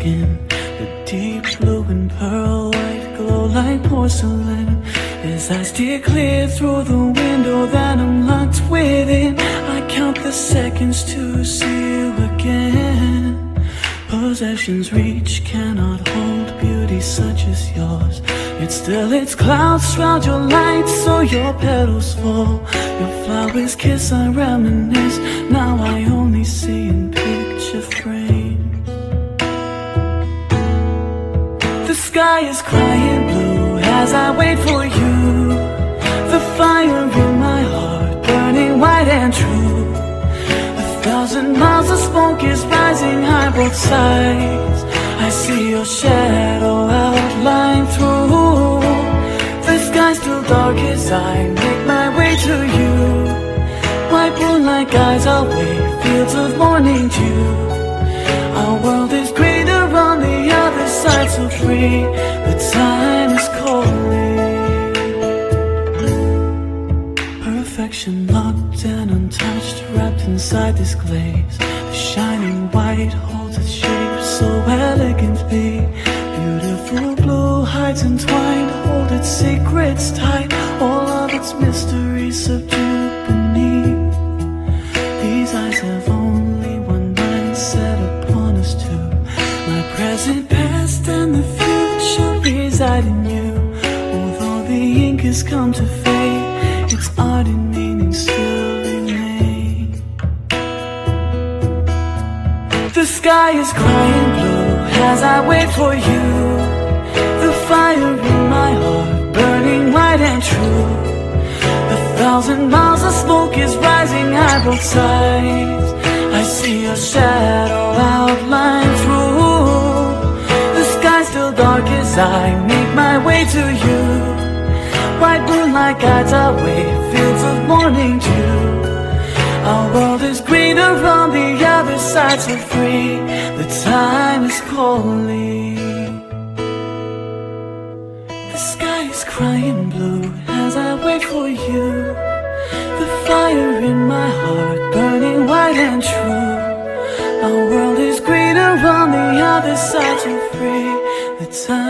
skin, the deep blue and pearl white glow like porcelain. His eyes steer clear through the window that I'm locked within. I count the seconds to see you again. Possessions reach cannot hold beauty such as yours. Yet still its clouds shroud your light, so your petals fall. Your flowers kiss, I reminisce. Now I only see in picture frames. The sky is crying blue as I wait for you. The fire in my heart burning white and true. 1,000 miles of smoke is rising high both sides. I see your shadow outlined through. The sky's still dark as I make my way to you. White moonlight guides our way, fields of morning dew. Our world is greater on the other side, so free. The time is calling. Perfection locked and untouched, wrapped inside this glaze. The shining white holds its shape so elegantly. Beautiful blue hides entwined, hold its secrets tight. All of its mysteries subdued beneath. These eyes have only one mind set upon us two. My present, past and the future reside in you. Although the ink has come to fade, its art and meaning still remain. The sky is crying blue as I wait for you. The fire in my heart burning white and true. 1,000 miles of smoke is rising high both sides. I see your shadow outlined through. The sky's still dark as I make my way to you. White moonlight guides our way, fields of morning dew. Our world is greener on the other side, so free. The time is calling. The sky is crying blue as I wait for you. The fire in my heart burning white and true. Our world is greener on the other side, so free. The time